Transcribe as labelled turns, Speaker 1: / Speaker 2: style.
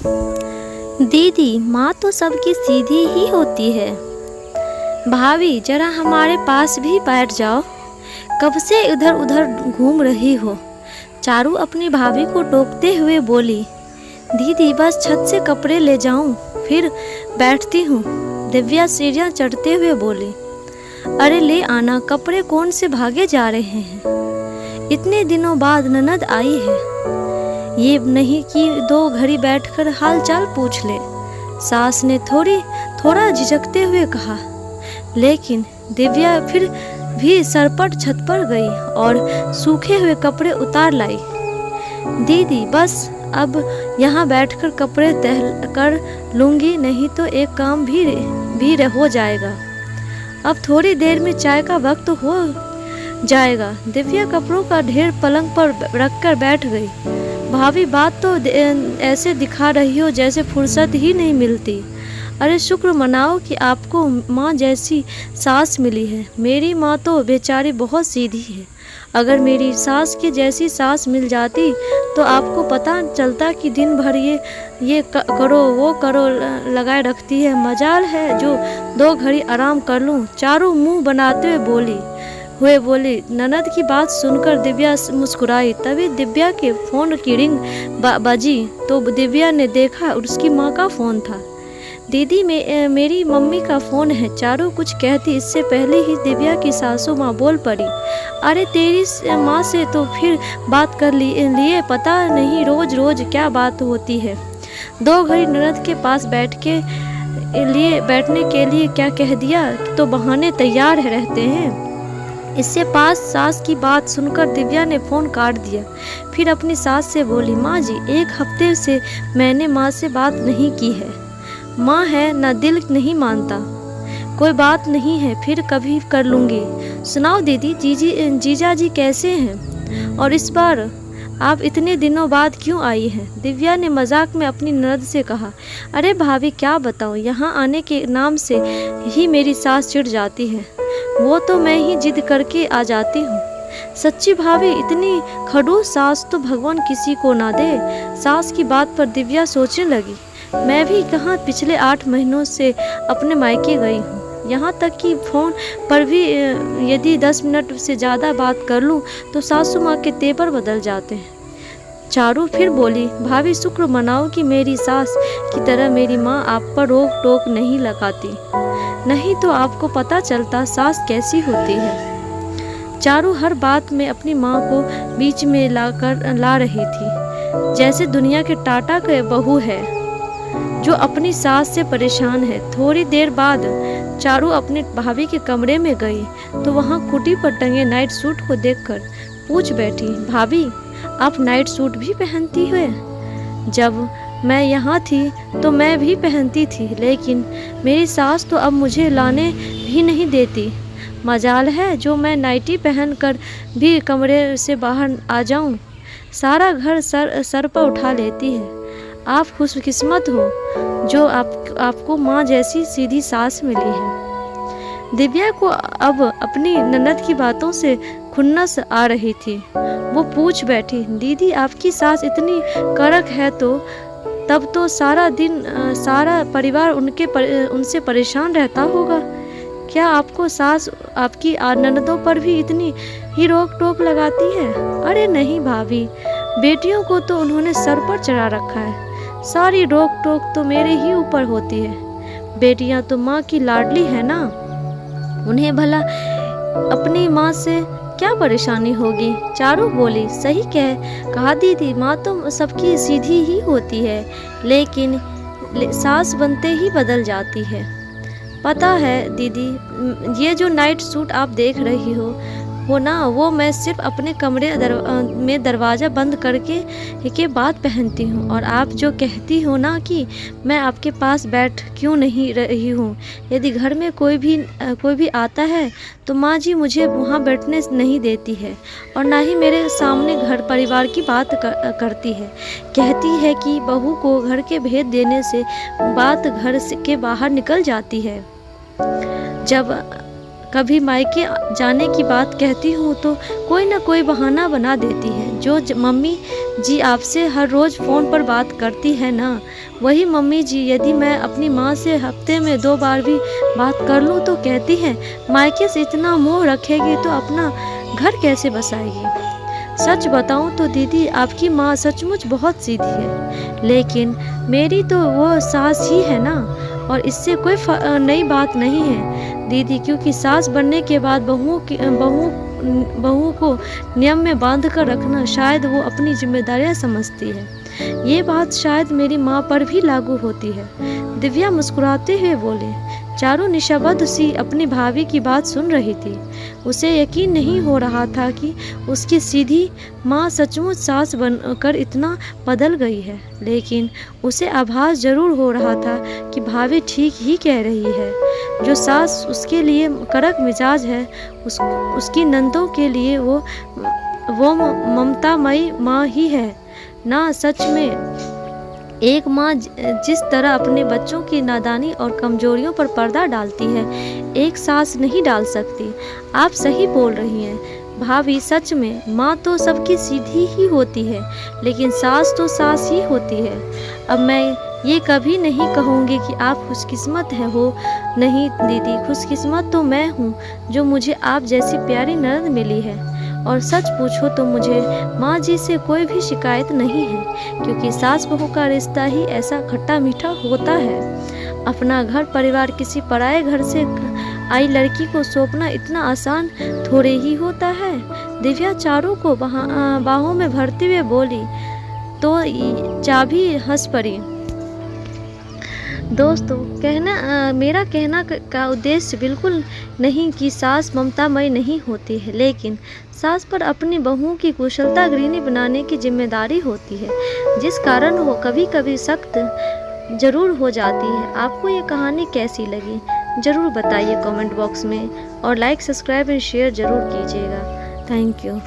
Speaker 1: दीदी, माँ तो सबकी सीधी ही होती है। भाभी, जरा हमारे पास भी बैठ जाओ। कब से इधर उधर घूम रही हो? चारू अपनी भाभी को टोकते हुए बोली। दीदी, बस छत से कपड़े ले जाऊं, फिर बैठती हूँ। दिव्या सीढ़ियाँ चढ़ते हुए बोली। अरे ले आना, कपड़े कौन से भागे जा रहे हैं? इतने दिनों बाद ननद आई है, ये नहीं कि 2 घड़ी बैठकर हाल चाल पूछ ले। सास ने थोड़ा झिझकते हुए कहा। लेकिन दिव्या फिर भी सरपट छत पर गई और सूखे हुए कपड़े उतार लाई। दीदी, बस अब यहाँ बैठकर कपड़े तह कर लूँगी, नहीं तो एक काम भी हो जाएगा। अब थोड़ी देर में चाय का वक्त हो जाएगा। दिव्या कपड़ों का ढेर पलंग पर रखकर बैठ गई। भाभी, बात तो ऐसे दिखा रही हो जैसे फुर्सत ही नहीं मिलती। अरे शुक्र मनाओ कि आपको माँ जैसी सास मिली है। मेरी माँ तो बेचारी बहुत सीधी है। अगर मेरी सास की जैसी सास मिल जाती तो आपको पता चलता कि दिन भर ये करो वो करो लगाए रखती है। मजाल है जो 2 घड़ी आराम कर लूँ। चारू मुंह बनाते हुए बोली। ननद की बात सुनकर दिव्या मुस्कुराई। तभी दिव्या के फ़ोन की रिंग बजी तो दिव्या ने देखा उसकी माँ का फ़ोन था। दीदी, मेरी मम्मी का फ़ोन है। चारू कुछ कहती इससे पहले ही दिव्या की सासू माँ बोल पड़ी। अरे तेरी माँ से तो फिर बात कर लिए, पता नहीं रोज रोज क्या बात होती है। 2 घड़ी ननद के पास बैठने के लिए क्या कह दिया तो बहाने तैयार रहते हैं। इससे पास सास की बात सुनकर दिव्या ने फ़ोन काट दिया। फिर अपनी सास से बोली। माँ जी, 1 हफ्ते से मैंने माँ से बात नहीं की है। माँ है ना, दिल नहीं मानता। कोई बात नहीं है, फिर कभी कर लूँगी। सुनाओ दीदी, जीजा जी कैसे हैं? और इस बार आप इतने दिनों बाद क्यों आई हैं? दिव्या ने मजाक में अपनी ननद से कहा। अरे भाभी, क्या बताऊँ, यहाँ आने के नाम से ही मेरी सास चिढ़ जाती है। वो तो मैं ही जिद करके आ जाती हूँ। सच्ची भाभी, इतनी खड़ूस सास तो भगवान किसी को ना दे। सास की बात पर दिव्या सोचने लगी। मैं भी कहाँ पिछले 8 महीनों से अपने मायके गई हूँ। यहाँ तक कि फ़ोन पर भी यदि 10 मिनट से ज़्यादा बात कर लूँ तो सासू माँ के तेवर बदल जाते हैं। चारू फिर बोली। भाभी, शुक्र मनाओ कि मेरी सास की तरह मेरी माँ आप पर रोक टोक नहीं लगाती, नहीं तो आपको पता चलता सास कैसी होती है। चारू हर बात में अपनी माँ को बीच में ला रही थी, जैसे दुनिया के टाटा के बहू है जो अपनी सास से परेशान है। थोड़ी देर बाद चारू अपने भाभी के कमरे में गई तो वहाँ कुटी पर टंगे नाइट सूट को देखकर पूछ बैठी। भाभी, आप नाइट सूट भी पहनती हो? जब मैं यहाँ थी तो मैं भी पहनती थी, लेकिन मेरी सास तो अब मुझे लाने भी नहीं देती। मजाल है जो मैं नाइटी पहनकर भी कमरे से बाहर आ जाऊँ, सारा घर सर पर उठा लेती है। आप खुशकिस्मत हो जो आपको माँ जैसी सीधी सास मिली है। दिव्या को अब अपनी ननद की बातों से खुन्नस आ रही थी। वो पूछ बैठी। दीदी, आपकी सास इतनी कड़क है तो तब तो सारा दिन सारा परिवार उनसे परेशान रहता होगा। क्या आपको सास आपकी ननदों पर भी इतनी ही रोक टोक लगाती है? अरे नहीं भाभी, बेटियों को तो उन्होंने सर पर चढ़ा रखा है। सारी रोक टोक तो मेरे ही ऊपर होती है। बेटियां तो माँ की लाडली है ना, उन्हें भला अपनी माँ से क्या परेशानी होगी? चारू बोली। सही कहा दीदी, माँ तो सबकी सीधी ही होती है, लेकिन सास बनते ही बदल जाती है। पता है दीदी, ये जो नाइट सूट आप देख रही हो ना, वो मैं सिर्फ अपने कमरे में दरवाज़ा बंद करके के बाद पहनती हूँ। और आप जो कहती हो ना कि मैं आपके पास बैठ क्यों नहीं रही हूँ, यदि घर में कोई भी आता है तो माँ जी मुझे वहाँ बैठने नहीं देती है और ना ही मेरे सामने घर परिवार की बात करती है। कहती है कि बहू को घर के भेद देने से बात घर के बाहर निकल जाती है। जब कभी मायके जाने की बात कहती हूँ तो कोई ना कोई बहाना बना देती है। जो मम्मी जी आपसे हर रोज़ फ़ोन पर बात करती है ना, वही मम्मी जी यदि मैं अपनी माँ से हफ्ते में 2 बार भी बात कर लूँ तो कहती है मायके से इतना मोह रखेगी तो अपना घर कैसे बसाएगी। सच बताऊं तो दीदी आपकी माँ सचमुच बहुत सीधी है, लेकिन मेरी तो वो सास ही है ना, और इससे कोई नई बात नहीं है दीदी, क्योंकि सास बनने के बाद बहू को नियम में बांध कर रखना शायद वो अपनी जिम्मेदारियां समझती है। ये बात शायद मेरी माँ पर भी लागू होती है। दिव्या मुस्कुराते हुए बोले। चारू निशब्द सी अपनी भाभी की बात सुन रही थी। उसे यकीन नहीं हो रहा था कि उसकी सीधी माँ सचमुच सास बनकर इतना बदल गई है, लेकिन उसे आभास जरूर हो रहा था कि भाभी ठीक ही कह रही है। जो सास उसके लिए कड़क मिजाज है, उसकी नंदों के लिए वो ममतामयी माँ ही है ना। सच में एक माँ जिस तरह अपने बच्चों की नादानी और कमजोरियों पर पर्दा डालती है, एक सास नहीं डाल सकती। आप सही बोल रही हैं भाभी, सच में माँ तो सबकी सीधी ही होती है, लेकिन सास तो सास ही होती है। अब मैं ये कभी नहीं कहूँगी कि आप खुशकिस्मत हैं हो, नहीं दीदी, खुशकिस्मत तो मैं हूँ जो मुझे आप जैसी प्यारी ननद मिली है। और सच पूछो तो मुझे माँ जी से कोई भी शिकायत नहीं है, क्योंकि सास बहू का रिश्ता ही ऐसा खट्टा मीठा होता है। अपना घर परिवार किसी पराये घर से आई लड़की को सौंपना इतना आसान थोड़े ही होता है। दिव्या चारू को बाहों में भरते हुए बोली तो चाबी हंस पड़ी। दोस्तों, मेरा कहना का उद्देश्य बिल्कुल नहीं कि सास ममतामयी नहीं होती है, लेकिन सास पर अपनी बहू की कुशलता गृहिणी बनाने की जिम्मेदारी होती है, जिस कारण वो कभी कभी सख्त जरूर हो जाती है। आपको ये कहानी कैसी लगी ज़रूर बताइए कमेंट बॉक्स में, और लाइक, सब्सक्राइब एंड शेयर ज़रूर कीजिएगा। Thank you.